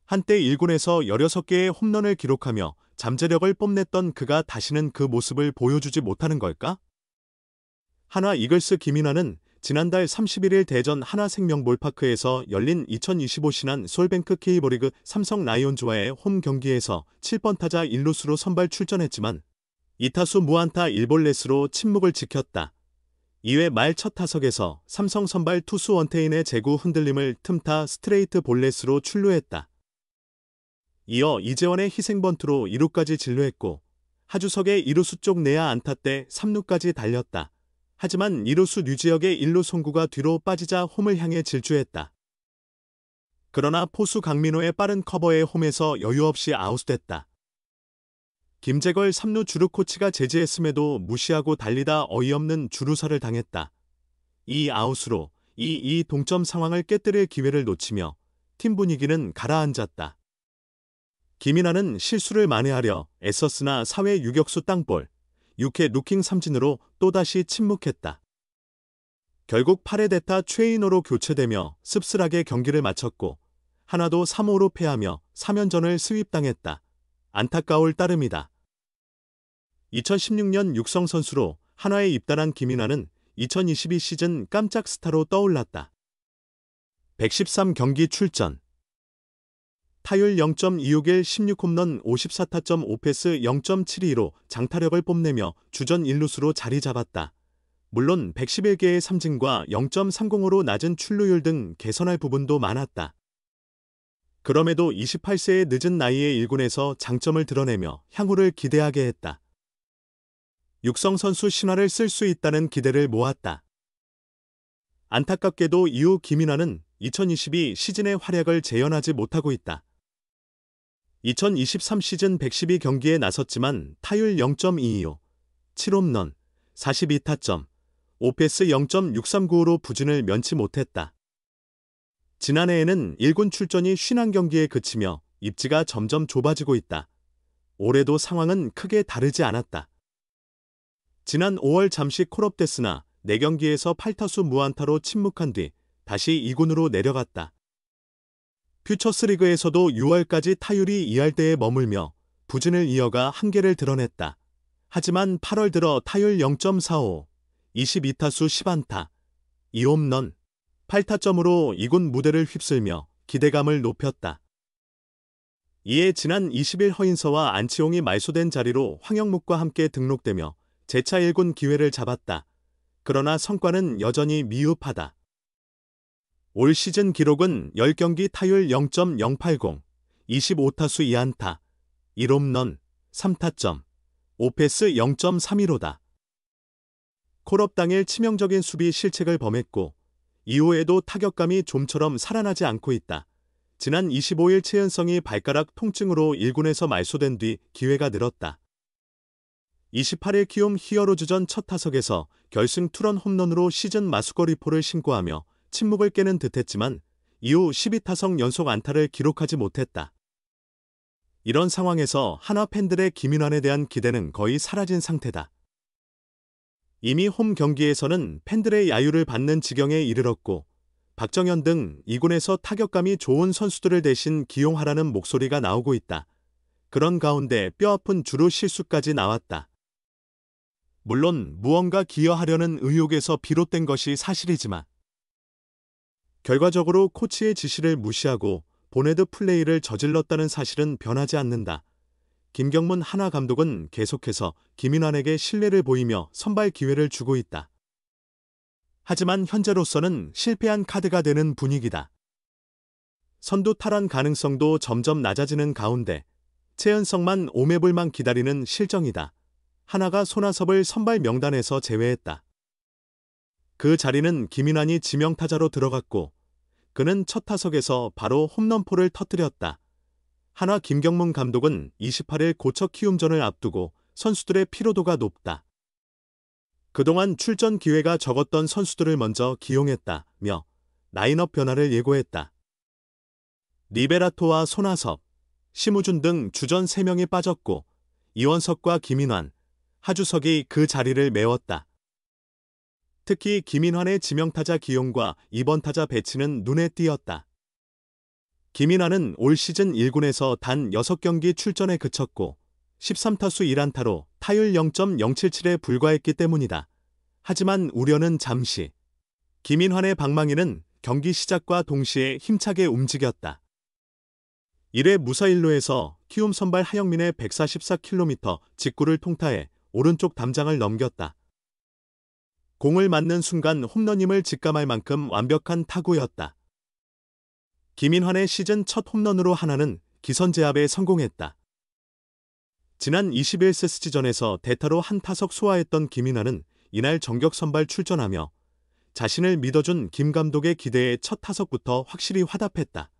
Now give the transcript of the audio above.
한때 1군에서 16개의 홈런을 기록하며 잠재력을 뽐냈던 그가 다시는 그 모습을 보여주지 못하는 걸까? 하나 이글스 김인환은 지난달 31일 대전 하나생명 몰파크에서 열린 2025 신한 솔뱅크 K리그 삼성 라이온즈와의 홈 경기에서 7번 타자 1루수로 선발 출전했지만 2타수 무안타 1볼넷으로 침묵을 지켰다. 2회 말 첫 타석에서 삼성 선발 투수 원태인의 제구 흔들림을 틈타 스트레이트 볼넷으로 출루했다. 이어 이재원의 희생번트로 2루까지 진루했고 하주석의 2루수 쪽 내야 안타 때 3루까지 달렸다. 하지만 2루수 류지혁의 1루 송구가 뒤로 빠지자 홈을 향해 질주했다. 그러나 포수 강민호의 빠른 커버에 홈에서 여유 없이 아웃됐다. 김재걸 3루 주루 코치가 제지했음에도 무시하고 달리다 어이없는 주루사를 당했다. 이 아웃으로 2-2 동점 상황을 깨뜨릴 기회를 놓치며 팀 분위기는 가라앉았다. 김인환은 실수를 만회하려 애썼으나 4회 유격수 땅볼, 6회 루킹 삼진으로 또다시 침묵했다. 결국 8회 대타 최인호로 교체되며 씁쓸하게 경기를 마쳤고 하나도 3-5로 패하며 3연전을 스윕당했다. 안타까울 따름이다. 2016년 육성 선수로 한화에 입단한 김인환은 2022 시즌 깜짝 스타로 떠올랐다. 113경기 출전. 타율 0.261, 16홈런 54타점 5패스 0.72로 장타력을 뽐내며 주전 1루수로 자리 잡았다. 물론 111개의 삼진과 0.30으로 낮은 출루율 등 개선할 부분도 많았다. 그럼에도 28세의 늦은 나이에 1군에서 장점을 드러내며 향후를 기대하게 했다. 육성 선수 신화를 쓸 수 있다는 기대를 모았다. 안타깝게도 이후 김인환은 2022 시즌의 활약을 재현하지 못하고 있다. 2023 시즌 112경기에 나섰지만 타율 0.225, 7홈런, 42타점, 5패스 0.639로 부진을 면치 못했다. 지난해에는 1군 출전이 51경기에 그치며 입지가 점점 좁아지고 있다. 올해도 상황은 크게 다르지 않았다. 지난 5월 잠시 콜업됐으나 4경기에서 8타수 무안타로 침묵한 뒤 다시 2군으로 내려갔다. 퓨처스리그에서도 6월까지 타율이 2할대에 머물며 부진을 이어가 한계를 드러냈다. 하지만 8월 들어 타율 0.45, 22타수 10안타, 2홈런, 8타점으로 2군 무대를 휩쓸며 기대감을 높였다. 이에 지난 20일 허인서와 안치홍이 말소된 자리로 황영묵과 함께 등록되며 재차 1군 기회를 잡았다. 그러나 성과는 여전히 미흡하다. 올 시즌 기록은 10경기 타율 0.080, 25타수 2안타, 1홈런, 3타점, 5패스 0.315다. 콜업 당일 치명적인 수비 실책을 범했고 이후에도 타격감이 좀처럼 살아나지 않고 있다. 지난 25일 최은성이 발가락 통증으로 1군에서 말소된 뒤 기회가 늘었다. 28일 키움 히어로즈전 첫 타석에서 결승 투런 홈런으로 시즌 마수거리포를 신고하며 침묵을 깨는 듯했지만 이후 12타석 연속 안타를 기록하지 못했다. 이런 상황에서 한화 팬들의 김인환에 대한 기대는 거의 사라진 상태다. 이미 홈 경기에서는 팬들의 야유를 받는 지경에 이르렀고 박정현 등 2군에서 타격감이 좋은 선수들을 대신 기용하라는 목소리가 나오고 있다. 그런 가운데 뼈아픈 주루 실수까지 나왔다. 물론 무언가 기여하려는 의욕에서 비롯된 것이 사실이지만 결과적으로 코치의 지시를 무시하고 보네드 플레이를 저질렀다는 사실은 변하지 않는다. 김경문 한화 감독은 계속해서 김인환에게 신뢰를 보이며 선발 기회를 주고 있다. 하지만 현재로서는 실패한 카드가 되는 분위기다. 선두 탈환 가능성도 점점 낮아지는 가운데 최은성만 오매불만 기다리는 실정이다. 한화가 손아섭을 선발 명단에서 제외했다. 그 자리는 김인환이 지명타자로 들어갔고 그는 첫 타석에서 바로 홈런포를 터뜨렸다. 한화 김경문 감독은 28일 고척 키움전을 앞두고 선수들의 피로도가 높다. 그동안 출전 기회가 적었던 선수들을 먼저 기용했다며 라인업 변화를 예고했다. 리베라토와 손아섭, 심우준 등 주전 3명이 빠졌고 이원석과 김인환, 하주석이 그 자리를 메웠다. 특히 김인환의 지명타자 기용과 2번 타자 배치는 눈에 띄었다. 김인환은 올 시즌 1군에서 단 6경기 출전에 그쳤고 13타수 1안타로 타율 0.077에 불과했기 때문이다. 하지만 우려는 잠시. 김인환의 방망이는 경기 시작과 동시에 힘차게 움직였다. 1회 무사 1루에서 키움 선발 하영민의 144km 직구를 통타해 오른쪽 담장을 넘겼다. 공을 맞는 순간 홈런임을 직감할 만큼 완벽한 타구였다. 김인환의 시즌 첫 홈런으로 하나는 기선제압에 성공했다. 지난 21세스지전에서 대타로 한 타석 소화했던 김인환은 이날 정격 선발 출전하며 자신을 믿어준 김 감독의 기대에 첫 타석부터 확실히 화답했다.